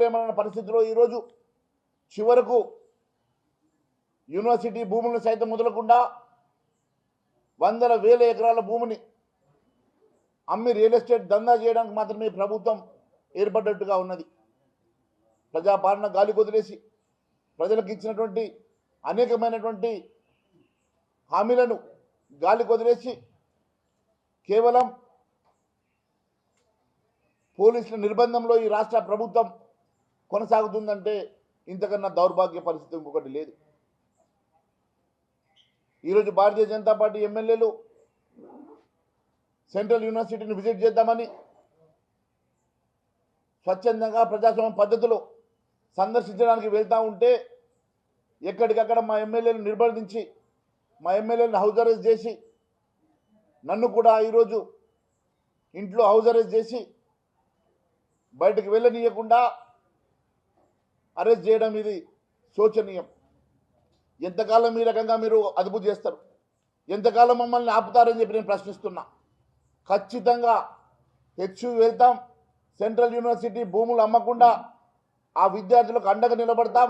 నడవలేమన్న పరిస్థితిలో ఈరోజు చివరకు యూనివర్సిటీ భూములను సైతం వదలకుండా వందల వేల ఎకరాల భూమిని అమ్మి రియల్ ఎస్టేట్ దందా చేయడానికి మాత్రమే ప్రభుత్వం ఏర్పడ్డట్టుగా ఉన్నది. ప్రజాపాలన గాలి కొదిలేసి ప్రజలకు ఇచ్చినటువంటి అనేకమైనటువంటి హామీలను గాలి కొదిలేసి కేవలం పోలీసుల నిర్బంధంలో ఈ రాష్ట్ర ప్రభుత్వం కొనసాగుతుందంటే ఇంతకన్నా దౌర్భాగ్య పరిస్థితి ఇంకొకటి లేదు. ఈరోజు భారతీయ జనతా పార్టీ ఎమ్మెల్యేలు సెంట్రల్ యూనివర్సిటీని విజిట్ చేద్దామని స్వచ్ఛందంగా ప్రజాస్వామ్య పద్ధతిలో సందర్శించడానికి వెళ్తూ ఉంటే ఎక్కడికక్కడ మా ఎమ్మెల్యేలు నిర్బంధించి మా ఎమ్మెల్యేలను హౌస్ అరెస్ట్ చేసి నన్ను కూడా ఈరోజు ఇంట్లో హౌస్ అరెస్ట్ చేసి బయటకు వెళ్ళనీయకుండా అరెస్ట్ చేయడం ఇది శోచనీయం. ఎంతకాలం ఈ రకంగా మీరు అదుపు చేస్తారు? ఎంతకాలం మమ్మల్ని ఆపుతారని చెప్పి నేను ప్రశ్నిస్తున్నా. ఖచ్చితంగా వెళ్తాం. సెంట్రల్ యూనివర్సిటీ భూములు అమ్మకుండా ఆ విద్యార్థులకు అండగా నిలబడతాం.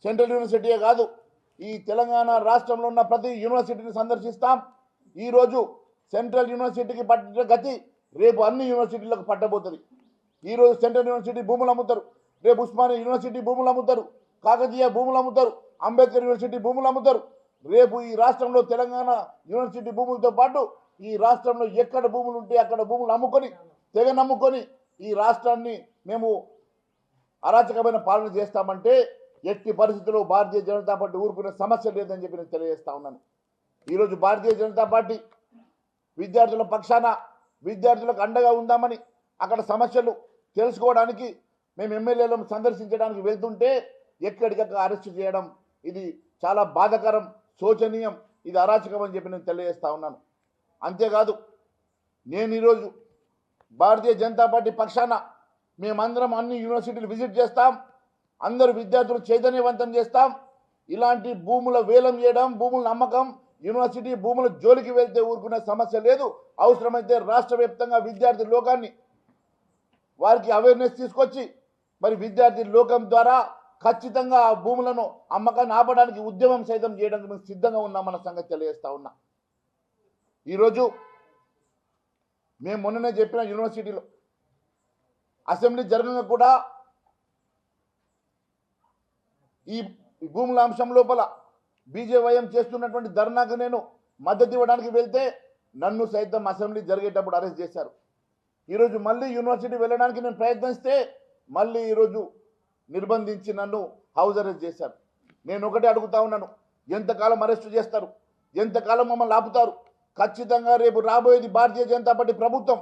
సెంట్రల్ యూనివర్సిటీయే కాదు, ఈ తెలంగాణ రాష్ట్రంలో ఉన్న ప్రతి యూనివర్సిటీని సందర్శిస్తాం. ఈరోజు సెంట్రల్ యూనివర్సిటీకి పట్టిన గతి రేపు అన్ని యూనివర్సిటీలకు పట్టబోతుంది. ఈరోజు సెంట్రల్ యూనివర్సిటీ భూములు అమ్ముతారు, రేపు ఉస్మానియా యూనివర్సిటీ భూములు అమ్ముతారు, కాకతీయ భూములు అమ్ముతారు, అంబేద్కర్ యూనివర్సిటీ భూములు అమ్ముతారు. రేపు ఈ రాష్ట్రంలో తెలంగాణ యూనివర్సిటీ భూములతో పాటు ఈ రాష్ట్రంలో ఎక్కడ భూములు ఉంటే అక్కడ భూములు అమ్ముకొని తెగ నమ్ముకొని ఈ రాష్ట్రాన్ని మేము అరాచకమైన పాలన చేస్తామంటే ఎట్టి పరిస్థితుల్లో భారతీయ జనతా పార్టీ ఊరుకునే సమస్య లేదని చెప్పి నేను తెలియజేస్తా ఉన్నాను. ఈరోజు భారతీయ జనతా పార్టీ విద్యార్థుల పక్షాన విద్యార్థులకు అండగా ఉందామని అక్కడ సమస్యలు తెలుసుకోవడానికి మేము ఎమ్మెల్యేలను సందర్శించడానికి వెళ్తుంటే ఎక్కడికక్కడ అరెస్ట్ చేయడం ఇది చాలా బాధాకరం, శోచనీయం, ఇది అరాచకం అని చెప్పి నేను తెలియజేస్తా ఉన్నాను. అంతేకాదు, నేను ఈరోజు భారతీయ జనతా పార్టీ పక్షాన మేమందరం అన్ని యూనివర్సిటీలు విజిట్ చేస్తాం, అందరూ విద్యార్థులు చైతన్యవంతం చేస్తాం. ఇలాంటి భూముల వేలం చేయడం, భూముల నమ్మకం, యూనివర్సిటీ భూముల జోలికి వెళ్తే ఊరుకునే సమస్య లేదు. అవసరమైతే రాష్ట్ర వ్యాప్తంగా విద్యార్థి లోకాన్ని వారికి అవేర్నెస్ తీసుకొచ్చి మరి విద్యార్థి లోకం ద్వారా ఖచ్చితంగా ఆ భూములను అమ్మకాన్ని ఆపడానికి ఉద్యమం సైతం చేయడానికి మేము సిద్ధంగా ఉన్నామన్న సంగతి తెలియజేస్తా ఉన్నా. ఈరోజు మేము మొన్ననే చెప్పిన యూనివర్సిటీలో అసెంబ్లీ జరగగా కూడా ఈ భూముల అంశం లోపల బీజేవైఎం చేస్తున్నటువంటి ధర్నాకు నేను మద్దతు ఇవ్వడానికి వెళ్తే నన్ను సైతం అసెంబ్లీ జరిగేటప్పుడు అరెస్ట్ చేశారు. ఈరోజు మళ్ళీ యూనివర్సిటీ వెళ్ళడానికి నేను ప్రయత్నిస్తే మళ్ళీ ఈరోజు నిర్బంధించి నన్ను హౌస్ అరెస్ట్ చేశారు. నేను ఒకటే అడుగుతా ఉన్నాను, ఎంతకాలం అరెస్టు చేస్తారు? ఎంతకాలం మమ్మల్ని ఆపుతారు? ఖచ్చితంగా రేపు రాబోయేది భారతీయ జనతా పార్టీ ప్రభుత్వం.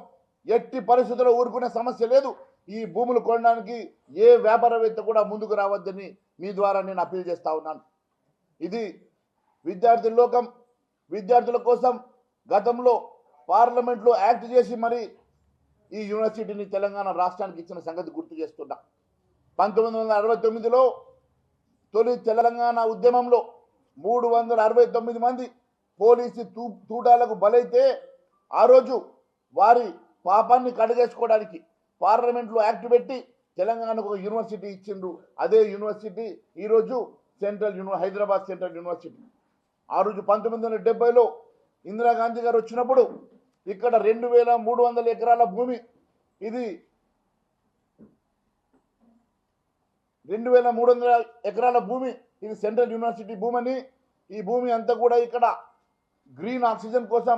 ఎట్టి పరిస్థితుల్లో ఊరుకునే సమస్య లేదు. ఈ భూములు కొనడానికి ఏ వ్యాపారవేత్త కూడా ముందుకు రావద్దని మీ ద్వారా నేను అప్పీల్ చేస్తా ఉన్నాను. ఇది విద్యార్థి లోకం విద్యార్థుల కోసం గతంలో పార్లమెంట్లో యాక్ట్ చేసి మరి ఈ యూనివర్సిటీని తెలంగాణ రాష్ట్రానికి ఇచ్చిన సంగతి గుర్తు చేస్తున్నా. 1969లో తొలి తెలంగాణ ఉద్యమంలో 369 మంది పోలీసు తూటాలకు బలైతే ఆ రోజు వారి పాపాన్ని కడిగేసుకోవడానికి పార్లమెంట్లో యాక్ట్ పెట్టి తెలంగాణకు ఒక యూనివర్సిటీ ఇచ్చిండ్రు. అదే యూనివర్సిటీ ఈరోజు హైదరాబాద్ సెంట్రల్ యూనివర్సిటీ. ఆ రోజు 1970లో ఇందిరాగాంధీ గారు వచ్చినప్పుడు ఇక్కడ 2300 ఎకరాల భూమి, ఇది 2300 ఎకరాల భూమి, ఇది సెంట్రల్ యూనివర్సిటీ భూమని, ఈ భూమి అంతా కూడా ఇక్కడ గ్రీన్ ఆక్సిజన్ కోసం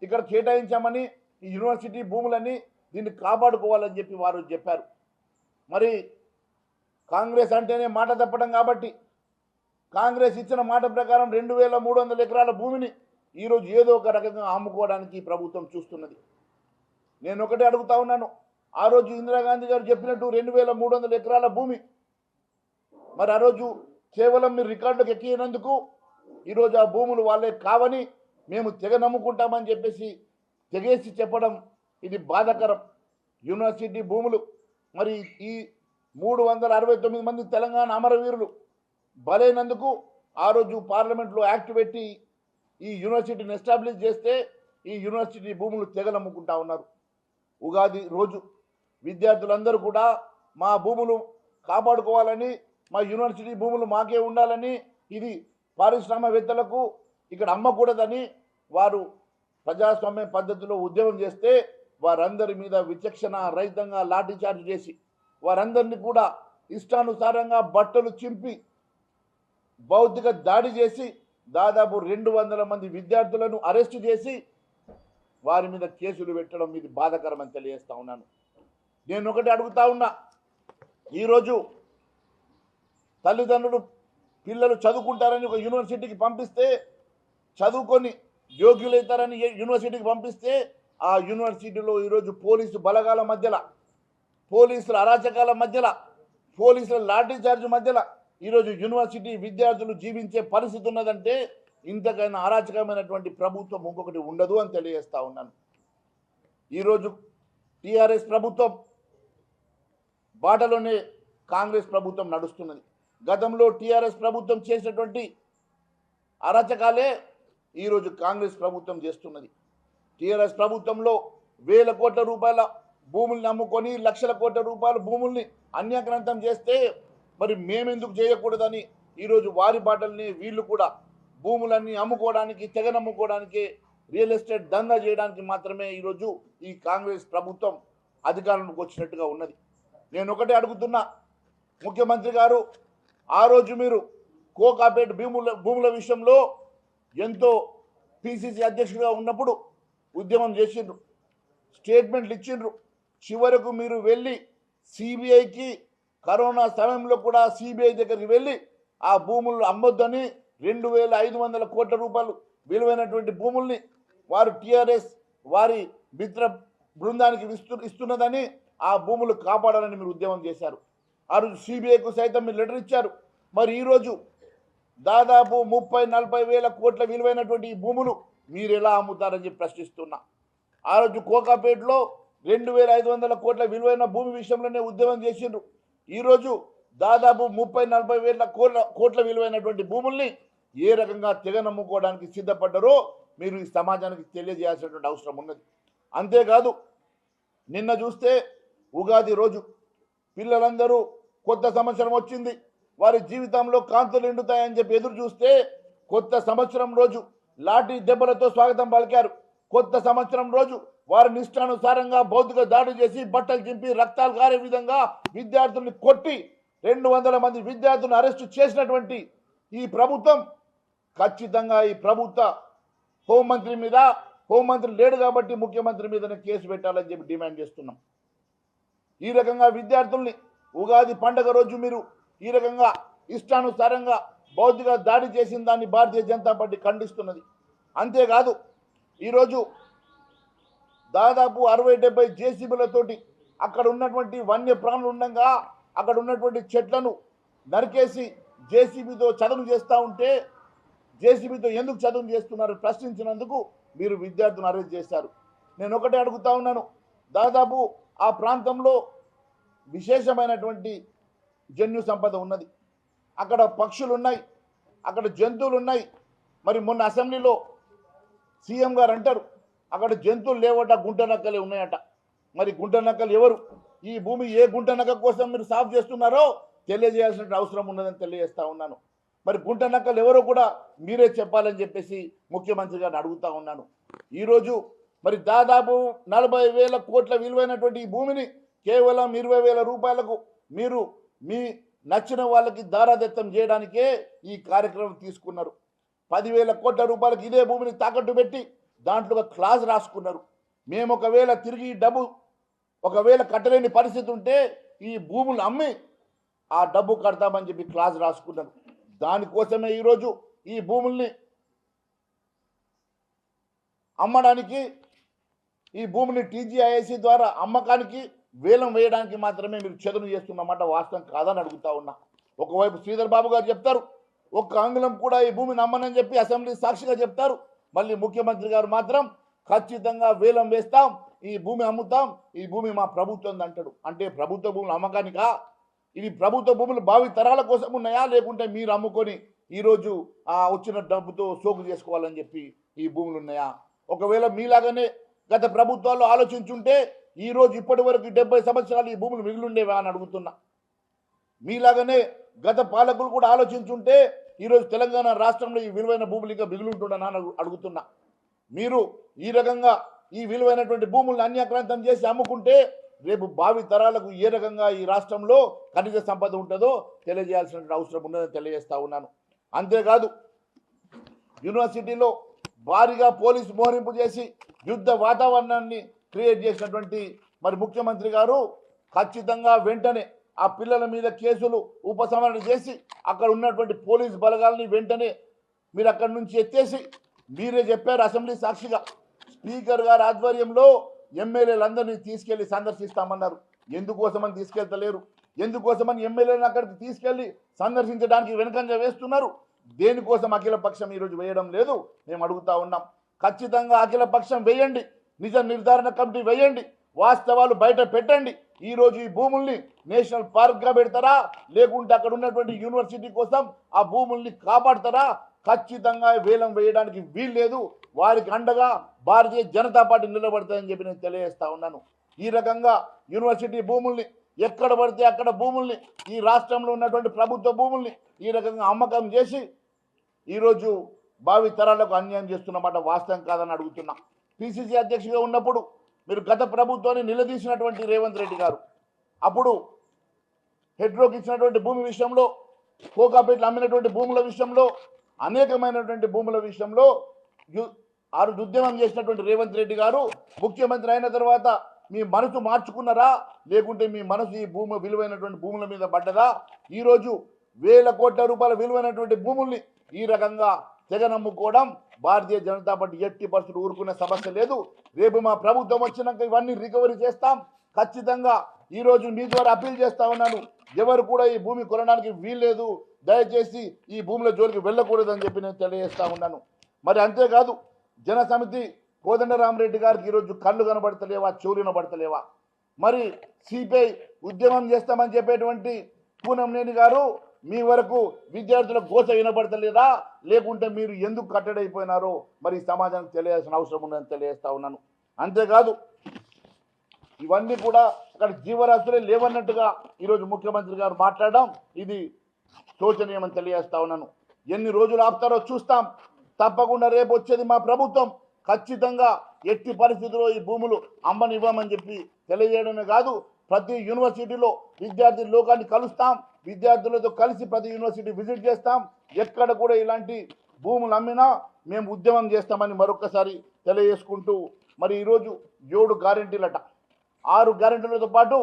ఇక్కడ కేటాయించామని, ఈ యూనివర్సిటీ భూములని దీన్ని కాపాడుకోవాలని చెప్పి వారు చెప్పారు. మరి కాంగ్రెస్ అంటేనే మాట తప్పడం కాబట్టి కాంగ్రెస్ ఇచ్చిన మాట ప్రకారం 2300 ఎకరాల భూమిని ఈరోజు ఏదో ఒక రకంగా అమ్ముకోవడానికి ప్రభుత్వం చూస్తున్నది. నేను ఒకటే అడుగుతా ఉన్నాను, ఆ రోజు ఇందిరాగాంధీ గారు చెప్పినట్టు 2300 ఎకరాల భూమి మరి ఆ రోజు కేవలం మీరు రికార్డులకు ఎక్కినందుకు ఈరోజు ఆ భూములు వాళ్ళే కావని మేము తెగ నమ్ముకుంటామని చెప్పేసి తెగేసి చెప్పడం ఇది బాధాకరం. యూనివర్సిటీ భూములు మరి ఈ 369 మంది తెలంగాణ అమరవీరులు బలైనందుకు ఆ రోజు పార్లమెంట్లో యాక్ట్ పెట్టి ఈ యూనివర్సిటీని ఎస్టాబ్లిష్ చేస్తే ఈ యూనివర్సిటీ భూములు తెగలమ్ముకుంటా ఉన్నారు. ఉగాది రోజు విద్యార్థులందరూ కూడా మా భూములు కాపాడుకోవాలని, మా యూనివర్సిటీ భూములు మాకే ఉండాలని, ఇది పారిశ్రామికవేత్తలకు ఇక్కడ అమ్మకూడదని వారు ప్రజాస్వామ్య పద్ధతిలో ఉద్యమం చేస్తే వారందరి మీద విచక్షణ రహితంగా లాఠీచార్జ్ చేసి వారందరినీ కూడా ఇష్టానుసారంగా బట్టలు చింపి భౌతిక దాడి చేసి దాదాపు 200 మంది విద్యార్థులను అరెస్టు చేసి వారి మీద కేసులు పెట్టడం ఇది బాధాకరమని తెలియజేస్తా ఉన్నాను. నేను ఒకటి అడుగుతా ఉన్నా, ఈరోజు తల్లిదండ్రులు పిల్లలు చదువుకుంటారని ఒక యూనివర్సిటీకి పంపిస్తే, చదువుకొని యోగ్యులవుతారని యూనివర్సిటీకి పంపిస్తే, ఆ యూనివర్సిటీలో ఈరోజు పోలీసు బలగాల మధ్యలో, పోలీసుల అరాచకాల మధ్యలో, పోలీసుల లాఠీచార్జ్ మధ్యలో ఈరోజు యూనివర్సిటీ విద్యార్థులు జీవించే పరిస్థితి ఉన్నదంటే ఇంతకైనా అరాచకమైనటువంటి ప్రభుత్వం ఇంకొకటి ఉండదు అని తెలియజేస్తా ఉన్నాను. ఈరోజు టీఆర్ఎస్ ప్రభుత్వం బాటలోనే కాంగ్రెస్ ప్రభుత్వం నడుస్తున్నది. గతంలో టీఆర్ఎస్ ప్రభుత్వం చేసినటువంటి అరాచకాలే ఈరోజు కాంగ్రెస్ ప్రభుత్వం చేస్తున్నది. టీఆర్ఎస్ ప్రభుత్వంలో వేల కోట్ల రూపాయల భూముల్ని అమ్ముకొని లక్షల కోట్ల రూపాయల భూముల్ని అన్యాక్రాంతం చేస్తే మరి మేమెందుకు చేయకూడదని ఈరోజు వారి బాటల్ని వీళ్ళు కూడా భూములన్నీ అమ్ముకోవడానికి, తెగనమ్ముకోవడానికి, రియల్ ఎస్టేట్ దందా చేయడానికి మాత్రమే ఈరోజు ఈ కాంగ్రెస్ ప్రభుత్వం అధికారంలోకి వచ్చినట్టుగా ఉన్నది. నేను ఒకటే అడుగుతున్నా, ముఖ్యమంత్రి గారు, ఆ రోజు మీరు కోకాపేట భూముల విషయంలో ఎంతో పిసిసి అధ్యక్షుడిగా ఉన్నప్పుడు ఉద్యమం చేసిండ్రు, స్టేట్మెంట్లు ఇచ్చిండ్రు. చివరకు మీరు వెళ్ళి సిబిఐకి కరోనా సమయంలో కూడా సిబిఐ దగ్గరికి వెళ్ళి ఆ భూములు అమ్మొద్దని 2500 కోట్ల రూపాయలు విలువైనటువంటి భూముల్ని వారు టీఆర్ఎస్ వారి మిత్ర బృందానికి ఇస్తున్నదని ఆ భూములు కాపాడాలని మీరు ఉద్యమం చేశారు. ఆ రోజు సిబిఐకు సైతం మీరు లెటర్ ఇచ్చారు. మరి ఈరోజు దాదాపు 30-40 వేల కోట్ల విలువైనటువంటి ఈ భూములు మీరు ఎలా అమ్ముతారని చెప్పి ప్రశ్నిస్తున్నా. ఆ రోజు కోకాపేటలో 2500 కోట్ల విలువైన భూమి విషయంలోనే ఉద్యమం చేసిండ్రు. ఈరోజు దాదాపు 30-40 వేల కోట్ల విలువైనటువంటి భూముల్ని ఏ రకంగా తెగనమ్ముకోవడానికి సిద్ధపడ్డారో మీరు ఈ సమాజానికి తెలియజేయాల్సినటువంటి అవసరం ఉన్నది. అంతేకాదు, నిన్న చూస్తే ఉగాది రోజు పిల్లలందరూ కొత్త సంవత్సరం వచ్చింది, వారి జీవితంలో కాంతులు నిండుతాయని చెప్పి ఎదురు చూస్తే కొత్త సంవత్సరం రోజు లాఠీ దెబ్బలతో స్వాగతం పలికారు. కొత్త సంవత్సరం రోజు వారిని ఇష్టానుసారంగా భౌతిక దాడి చేసి బట్టలు చింపి రక్తాలు కారే విధంగా విద్యార్థుల్ని కొట్టి 200 మంది విద్యార్థులను అరెస్టు చేసినటువంటి ఈ ప్రభుత్వం ఖచ్చితంగా ఈ ప్రభుత్వ హోంమంత్రి మీద, హోంమంత్రి లేడు కాబట్టి ముఖ్యమంత్రి మీదనే కేసు పెట్టాలని చెప్పి డిమాండ్ చేస్తున్నాం. ఈ రకంగా విద్యార్థుల్ని ఉగాది పండుగ రోజు మీరు ఈ రకంగా ఇష్టానుసారంగా భౌతిక దాడి చేసిన దాన్ని భారతీయ జనతా పార్టీ ఖండిస్తున్నది. అంతేకాదు, ఈరోజు దాదాపు 60-70 జేసీబీలతోటి అక్కడ ఉన్నటువంటి వన్య ప్రాణులు ఉండగా అక్కడ ఉన్నటువంటి చెట్లను నరికేసి జేసీబీతో చదును చేస్తూ ఉంటే, జేసీబీతో ఎందుకు చదును చేస్తున్నారు ప్రశ్నించినందుకు మీరు విద్యార్థులను అరెస్ట్ చేశారు. నేను ఒకటే అడుగుతా ఉన్నాను, దాదాపు ఆ ప్రాంతంలో విశేషమైనటువంటి జన్యు సంపద ఉన్నది, అక్కడ పక్షులు ఉన్నాయి, అక్కడ జంతువులు ఉన్నాయి. మరి మొన్న అసెంబ్లీలో సీఎం గారు అంటారు అక్కడ జంతువులు లేవట, గుంట నక్కలే ఉన్నాయట. మరి గుంట నక్కలు ఎవరు? ఈ భూమి ఏ గుంట నక్క కోసం మీరు సాఫ్ చేస్తున్నారో తెలియజేయాల్సిన అవసరం ఉన్నదని తెలియజేస్తా ఉన్నాను. మరి గుంట నక్కలు ఎవరో కూడా మీరే చెప్పాలని చెప్పేసి ముఖ్యమంత్రి గారిని అడుగుతా ఉన్నాను. ఈరోజు మరి దాదాపు 40,000 కోట్ల విలువైనటువంటి ఈ భూమిని కేవలం 20,000 రూపాయలకు మీరు మీ నచ్చిన వాళ్ళకి దారాదత్తం చేయడానికే ఈ కార్యక్రమం తీసుకున్నారు. 10,000 కోట్ల రూపాయలకు ఇదే భూమిని తాకట్టు పెట్టి దాంట్లో ఒక క్లాజ్ రాసుకున్నారు. మేము ఒకవేళ తిరిగి డబ్బు ఒకవేళ కట్టలేని పరిస్థితి ఉంటే ఈ భూములు అమ్మి ఆ డబ్బు కడతామని చెప్పి క్లాజ్ రాసుకున్నారు. దానికోసమే ఈరోజు ఈ భూముల్ని అమ్మడానికి, ఈ భూమిని టీజీఐఐసి ద్వారా అమ్మకానికి వేలం వేయడానికి మాత్రమే మీరు చదును చేస్తున్నమాట వాస్తవం కాదని అడుగుతా ఉన్నా. ఒకవైపు శ్రీధర్ బాబు గారు చెప్తారు, ఒక్క అంగుళం కూడా ఈ భూమిని అమ్మనని చెప్పి అసెంబ్లీ సాక్షిగా చెప్తారు. మళ్ళీ ముఖ్యమంత్రి గారు మాత్రం ఖచ్చితంగా వేలం వేస్తాం, ఈ భూమి అమ్ముతాం, ఈ భూమి మా ప్రభుత్వం అంటాడు. అంటే ప్రభుత్వ భూములు అమ్మకానికా? ఇది ప్రభుత్వ భూములు భావి తరాల కోసం ఉన్నాయా, లేకుంటే మీరు అమ్ముకొని ఈరోజు వచ్చిన డబ్బుతో సోకు చేసుకోవాలని చెప్పి ఈ భూములు ఉన్నాయా? ఒకవేళ మీలాగానే గత ప్రభుత్వాల్లో ఆలోచించుంటే ఈరోజు ఇప్పటి వరకు 70 సంవత్సరాలు ఈ భూములు మిగిలిండేవా అని అడుగుతున్నా. మీలాగనే గత పాలకులు కూడా ఆలోచించుంటే ఈరోజు తెలంగాణ రాష్ట్రంలో ఈ విలువైన భూములు ఇంకా మిగులుంటుండని అడుగుతున్నా. మీరు ఈ రకంగా ఈ విలువైనటువంటి భూములను అన్యాక్రాంతం చేసి అమ్ముకుంటే రేపు భావి తరాలకు ఏ రకంగా ఈ రాష్ట్రంలో ఖనిజ సంపద ఉంటుందో తెలియజేయాల్సిన అవసరం ఉన్నదని తెలియజేస్తా ఉన్నాను. అంతేకాదు యూనివర్సిటీలో భారీగా పోలీసు మోహరింపు చేసి యుద్ధ వాతావరణాన్ని క్రియేట్ చేసినటువంటి మరి ముఖ్యమంత్రి గారు ఖచ్చితంగా వెంటనే ఆ పిల్లల మీద కేసులు ఉపసంహరణ చేసి అక్కడ ఉన్నటువంటి పోలీసు బలగాలని వెంటనే మీరు అక్కడి నుంచి ఎత్తేసి మీరే చెప్పారు అసెంబ్లీ సాక్షిగా స్పీకర్ గారి ఆధ్వర్యంలో ఎమ్మెల్యేలందరినీ తీసుకెళ్లి సందర్శిస్తామన్నారు. ఎందుకోసమని తీసుకెళ్తలేరు? ఎందుకోసమని ఎమ్మెల్యేలను అక్కడికి తీసుకెళ్లి సందర్శించడానికి వెనుకంజ వేస్తున్నారు? దేనికోసం అఖిల పక్షం ఈరోజు వేయడం లేదు మేము అడుగుతా ఉన్నాం. ఖచ్చితంగా అఖిల పక్షం వేయండి, నిజ నిర్ధారణ కమిటీ వేయండి, వాస్తవాలు బయట పెట్టండి. ఈరోజు ఈ భూముల్ని నేషనల్ పార్క్గా పెడతారా లేకుంటే అక్కడ ఉన్నటువంటి యూనివర్సిటీ కోసం ఆ భూముల్ని కాపాడతారా? ఖచ్చితంగా వేలం వేయడానికి వీల్లేదు. వారికి అండగా భారతీయ జనతా పార్టీ నిలబడతాయని చెప్పి నేను తెలియజేస్తా ఉన్నాను. ఈ రకంగా యూనివర్సిటీ భూముల్ని ఎక్కడ పడితే అక్కడ భూముల్ని ఈ రాష్ట్రంలో ఉన్నటువంటి ప్రభుత్వ భూముల్ని ఈ రకంగా అమ్మకం చేసి ఈరోజు భావి తరాలకు అన్యాయం చేస్తున్నమాట వాస్తవం కాదని అడుగుతున్నా. పిసిసి అధ్యక్షుడిగా ఉన్నప్పుడు మీరు గత ప్రభుత్వాన్ని నిలదీసినటువంటి రేవంత్ రెడ్డి గారు అప్పుడు హెడ్రోకి ఇచ్చినటువంటి భూమి విషయంలో, కోకాపేటలో అమ్మినటువంటి భూముల విషయంలో, అనేకమైనటువంటి భూముల విషయంలో ఉద్యమం చేసినటువంటి రేవంత్ రెడ్డి గారు ముఖ్యమంత్రి అయిన తర్వాత మీ మనసు మార్చుకున్నారా లేకుంటే మీ మనసు ఈ భూమి విలువైనటువంటి భూముల మీద పడ్డదా? ఈరోజు వేల కోట్ల రూపాయల విలువైనటువంటి భూముల్ని ఈ రకంగా తెగనమ్ముకోవడం భారతీయ జనతా పార్టీ ఎట్టి పరిస్థితులు ఊరుకునే సమస్య లేదు. రేపు మా ప్రభుత్వం వచ్చినాక ఇవన్నీ రికవరీ చేస్తాం. ఖచ్చితంగా ఈరోజు మీ ద్వారా అప్పీల్ చేస్తా ఉన్నాను, ఎవరు కూడా ఈ భూమి కొనడానికి వీల్లేదు, దయచేసి ఈ భూముల జోలికి వెళ్ళకూడదని చెప్పి నేను తెలియజేస్తా ఉన్నాను. మరి అంతేకాదు జనసమితి కోదండరామరెడ్డి గారికి ఈరోజు కళ్ళు కనబడతలేవా, చెవులు వినబడతలేవా? మరి సిపిఐ ఉద్యమం చేస్తామని చెప్పేటువంటి పూనంనేని గారు మీ వరకు విద్యార్థుల గోస వినబడతలేదా లేకుంటే మీరు ఎందుకు కట్టడైపోయినారో మరి సమాజానికి తెలియాల్సిన అవసరం ఉందని తెలియజేస్తా ఉన్నాను. అంతేకాదు ఇవన్నీ కూడా అక్కడ జీవరాశులే లేవన్నట్టుగా ఈరోజు ముఖ్యమంత్రి గారు మాట్లాడడం ఇది శోచనీయమని తెలియజేస్తా ఉన్నాను. ఎన్ని రోజులు ఆపుతారో చూస్తాం. తప్పకుండా రేపు వచ్చేది మా ప్రభుత్వం. ఖచ్చితంగా ఎట్టి పరిస్థితుల్లో ఈ భూములు అమ్మనివ్వమని చెప్పి తెలియజేయడమే కాదు, ప్రతి యూనివర్సిటీలో విద్యార్థి లోకాన్ని కలుస్తాం, విద్యార్థులతో కలిసి ప్రతి యూనివర్సిటీ విజిట్ చేస్తాం. ఎక్కడ కూడా ఇలాంటి భూములు అమ్మినా మేము ఉద్యమం చేస్తామని మరొకసారి తెలియజేసుకుంటూ మరి ఈరోజు 7 గ్యారెంటీలట, 6 గ్యారెంటీలతో పాటు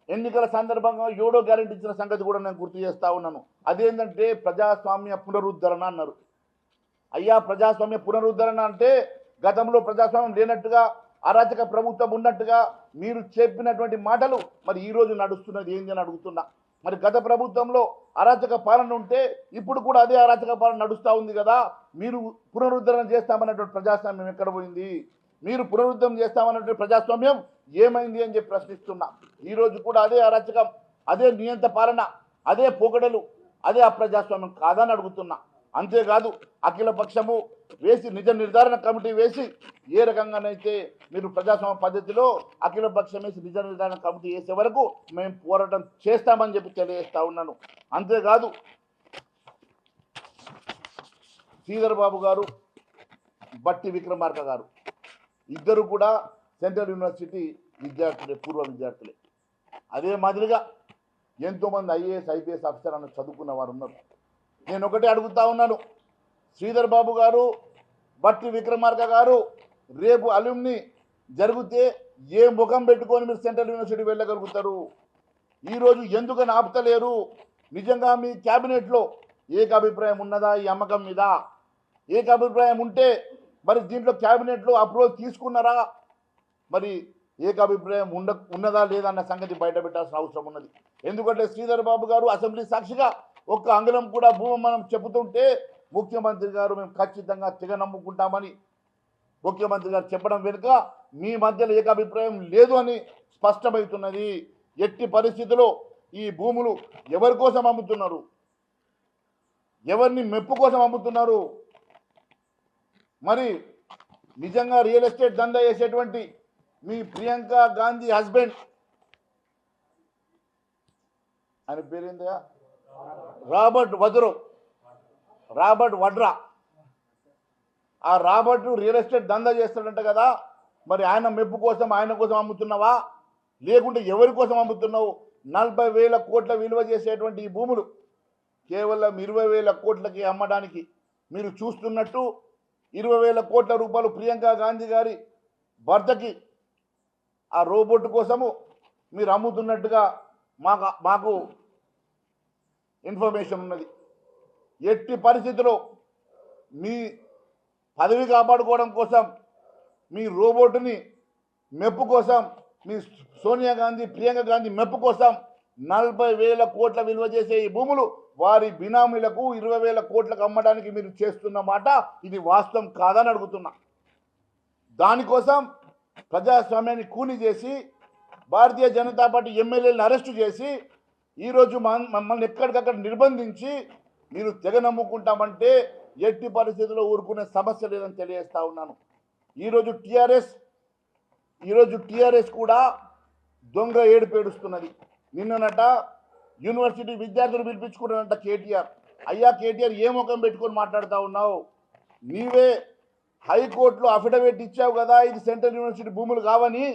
ఎన్నికల సందర్భంగా 7వ గ్యారెంటీ ఇచ్చిన సంగతి కూడా నేను గుర్తు చేస్తా ఉన్నాను. అదేంటంటే ప్రజాస్వామ్య పునరుద్ధరణ అన్నారు. అయ్యా ప్రజాస్వామ్య పునరుద్ధరణ అంటే గతంలో ప్రజాస్వామ్యం లేనట్టుగా అరాచక ప్రభుత్వం ఉన్నట్టుగా మీరు చెప్పినటువంటి మాటలు మరి ఈరోజు నడుస్తున్నది ఏంది అని అడుగుతున్నా. మరి గత ప్రభుత్వంలో అరాచక పాలన ఉంటే ఇప్పుడు కూడా అదే అరాచక పాలన నడుస్తూ ఉంది కదా, మీరు పునరుద్ధరణ చేస్తామన్నటువంటి ప్రజాస్వామ్యం ఎక్కడ పోయింది? మీరు పునరుద్ధరణ చేస్తామన్నటువంటి ప్రజాస్వామ్యం ఏమైంది అని చెప్పి ప్రశ్నిస్తున్నా. ఈరోజు కూడా అదే అరాచకం, అదే నియంత పాలన, అదే పోకడలు, అదే అప్రజాస్వామ్యం కాదని అడుగుతున్నా. అంతేకాదు అఖిల పక్షము వేసి నిజ నిర్ధారణ కమిటీ వేసి ఏ రకంగానైతే మీరు ప్రజాస్వామ్య పద్ధతిలో అఖిల పక్షం వేసి నిజ నిర్ధారణ కమిటీ వేసే వరకు మేము పోరాటం చేస్తామని చెప్పి తెలియజేస్తా ఉన్నాను. అంతేకాదు శ్రీధర్ బాబు గారు, బట్టి విక్రమార్క గారు ఇద్దరు కూడా సెంట్రల్ యూనివర్సిటీ విద్యార్థులే, పూర్వ విద్యార్థులే. అదే మాదిరిగా ఎంతోమంది ఐఏఎస్ ఐపీఎస్ ఆఫీసర్ అని చదువుకున్న వారు ఉన్నారు. నేను ఒకటే అడుగుతా ఉన్నాను, శ్రీధర్ బాబు గారు, బట్టి విక్రమార్క గారు రేపు అల్యూమ్ని జరిగితే ఏ ముఖం పెట్టుకొని మీరు సెంట్రల్ యూనివర్సిటీ వెళ్ళగలుగుతారు? ఈరోజు ఎందుకని ఆపుతలేరు? నిజంగా మీ క్యాబినెట్లో ఏకాభిప్రాయం ఉన్నదా ఈ అమ్మకం మీద? ఏకాభిప్రాయం ఉంటే మరి దీంట్లో క్యాబినెట్లో అప్రూవల్ తీసుకున్నారా? మరి ఏకాభిప్రాయం ఉన్నదా లేదా అన్న సంగతి బయట పెట్టాల్సిన అవసరం ఉన్నది. ఎందుకంటే శ్రీధర్ బాబు గారు అసెంబ్లీ సాక్షిగా ఒక్క అంగుళం కూడా భూమి మనం చెబుతుంటే ముఖ్యమంత్రి గారు మేము ఖచ్చితంగా తెగ నమ్ముకుంటామని ముఖ్యమంత్రి గారు చెప్పడం వెనుక మీ మధ్యలో ఏకాభిప్రాయం లేదు అని స్పష్టమవుతున్నది. ఎట్టి పరిస్థితుల్లో ఈ భూములు ఎవరి కోసం అమ్ముతున్నారు? ఎవరిని మెప్పు కోసం అమ్ముతున్నారు? మరి నిజంగా రియల్ ఎస్టేట్ దందా చేసేటువంటి మీ ప్రియాంక గాంధీ హస్బెండ్ ఆయన పేరేందా రాబర్ట్ వడ్రా. ఆ రాబర్ట్ రియల్ ఎస్టేట్ దందా చేస్తాడంట కదా, మరి ఆయన మెప్పు కోసం ఆయన కోసం అమ్ముతున్నావా లేకుంటే ఎవరి కోసం అమ్ముతున్నావు? 40,000 కోట్ల విలువ చేసేటువంటి ఈ భూములు కేవలం 20,000 కోట్లకి అమ్మడానికి మీరు చూస్తున్నట్టు 20,000 కోట్ల రూపాయలు ప్రియాంక గాంధీ గారి భర్తకి ఆ రోబోట్ కోసము మీరు అమ్ముతున్నట్టుగా మాకు ఇన్ఫర్మేషన్ ఉన్నది. ఎట్టి పరిస్థితిలో మీ పదవి కాపాడుకోవడం కోసం, మీ రోబోట్ని మెప్పు కోసం, మీ సోనియా గాంధీ ప్రియాంక గాంధీ మెప్పు కోసం 40,000 కోట్ల విలువ చేసే ఈ భూములు వారి బినామీలకు 20,000 కోట్లకు అమ్మడానికి మీరు చేస్తున్న మాట ఇది వాస్తవం కాదని అడుగుతున్నా. దానికోసం ప్రజాస్వామ్యాన్ని కూని చేసి భారతీయ జనతా పార్టీ ఎమ్మెల్యేలను అరెస్టు చేసి ఈరోజు మమ్మల్ని ఎక్కడికక్కడ నిర్బంధించి మీరు తెగ నమ్ముకుంటామంటే ఎట్టి పరిస్థితుల్లో ఊరుకునే సమస్య లేదని తెలియజేస్తా ఉన్నాను. ఈరోజు టీఆర్ఎస్ కూడా దొంగ ఏడుపేడుస్తున్నది. నిన్ననట యూనివర్సిటీ విద్యార్థులు పిలిపించుకున్నారంట కేటీఆర్. అయ్యా కేటీఆర్ ఏ ముఖం పెట్టుకొని మాట్లాడుతూ ఉన్నావు? నీవే హైకోర్టులో అఫిడవిట్ ఇచ్చావు కదా ఇది సెంట్రల్ యూనివర్సిటీ భూములు కావని.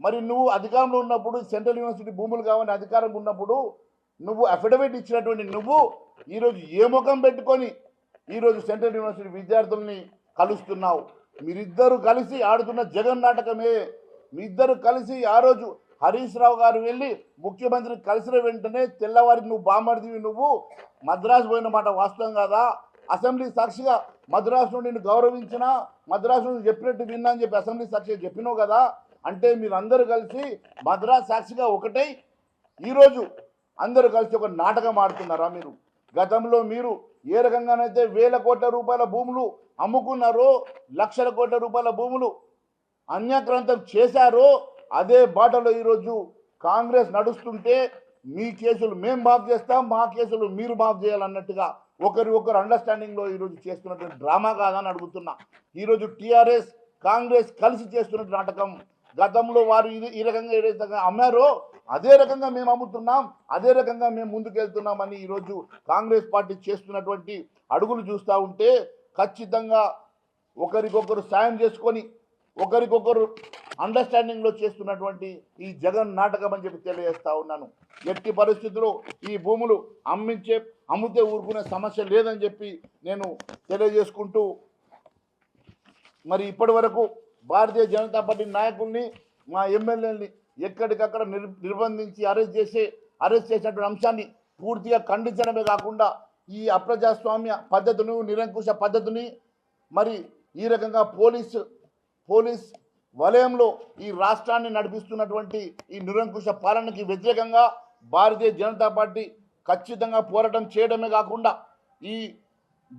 మరి నువ్వు అధికారంలో ఉన్నప్పుడు సెంట్రల్ యూనివర్సిటీ భూములు కావని అధికారం ఉన్నప్పుడు నువ్వు అఫిడవిట్ ఇచ్చినటువంటి నువ్వు ఈరోజు ఏ ముఖం పెట్టుకొని ఈరోజు సెంట్రల్ యూనివర్సిటీ విద్యార్థుల్ని కలుస్తున్నావు? మీరిద్దరూ కలిసి ఆడుతున్న జగన్ నాటకమే. మీ ఇద్దరు కలిసి ఆ రోజు హరీష్ రావు గారు వెళ్ళి ముఖ్యమంత్రి కలిసిన వెంటనే తెల్లవారికి నువ్వు బామర్దివి, నువ్వు మద్రాసు పోయిన మాట వాస్తవం కాదా? అసెంబ్లీ సాక్షిగా మద్రాసు నుండి నిన్ను గౌరవించినా మద్రాసు నుండి చెప్పినట్టు విన్నా అని చెప్పి అసెంబ్లీ సాక్షిగా చెప్పినావు కదా. అంటే మీరు అందరూ కలిసి మద్రాసు సాక్షిగా ఒకటై ఈరోజు అందరూ కలిసి ఒక నాటకం ఆడుతున్నారా? మీరు గతంలో మీరు ఏ రకంగానైతే 1,000 కోట్ల రూపాయల భూములు అమ్ముకున్నారో, లక్షల కోట్ల రూపాయల భూములు అన్యాక్రాంతం చేశారో అదే బాటలో ఈరోజు కాంగ్రెస్ నడుస్తుంటే మీ కేసులు మేము మాఫ్ చేస్తాం, మా కేసులు మీరు మాఫ్ చేయాలన్నట్టుగా ఒకరు అండర్స్టాండింగ్లో ఈరోజు చేస్తున్నటువంటి డ్రామా కాదని అడుగుతున్నా. ఈరోజు టీఆర్ఎస్ కాంగ్రెస్ కలిసి చేస్తున్న నాటకం. గతంలో వారు ఈ రకంగా ఏ రకంగా అమ్మారో అదే రకంగా మేము అమ్ముతున్నాం, అదే రకంగా మేము ముందుకెళ్తున్నామని ఈరోజు కాంగ్రెస్ పార్టీ చేస్తున్నటువంటి అడుగులు చూస్తూ ఉంటే ఖచ్చితంగా ఒకరికొకరు సాయం చేసుకొని ఒకరికొకరు అండర్స్టాండింగ్లో చేస్తున్నటువంటి ఈ జగన్ నాటకం అని చెప్పి తెలియజేస్తా ఉన్నాను. ఎట్టి పరిస్థితుల్లో ఈ భూములు అమ్మితే ఊరుకునే సమస్య లేదని చెప్పి నేను తెలియజేసుకుంటూ, మరి ఇప్పటి వరకు భారతీయ జనతా పార్టీ నాయకుల్ని మా ఎమ్మెల్యేలని ఎక్కడికక్కడ నిర్బంధించి అరెస్ట్ చేసినటువంటి అంశాన్ని పూర్తిగా ఖండించడమే కాకుండా ఈ అప్రజాస్వామ్య పద్ధతిని, నిరంకుశ పద్ధతిని, మరి ఈ రకంగా పోలీస్ వలయంలో ఈ రాష్ట్రాన్ని నడిపిస్తున్నటువంటి ఈ నిరంకుశ పాలనకి వ్యతిరేకంగా భారతీయ జనతా పార్టీ ఖచ్చితంగా పోరాటం చేయడమే కాకుండా ఈ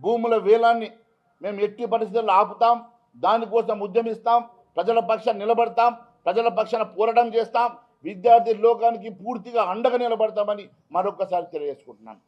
భూముల వేలాన్ని మేము ఎట్టి పరిస్థితుల్లో ఆపుతాం, దానికోసం ఉద్యమిస్తాం, ప్రజల పక్షాన నిలబడతాం, ప్రజల పక్షాన పోరాటం చేస్తాం, విద్యార్థి లోకానికి పూర్తిగా అండగా నిలబడతామని మరొకసారి తెలియజేసుకుంటున్నాను.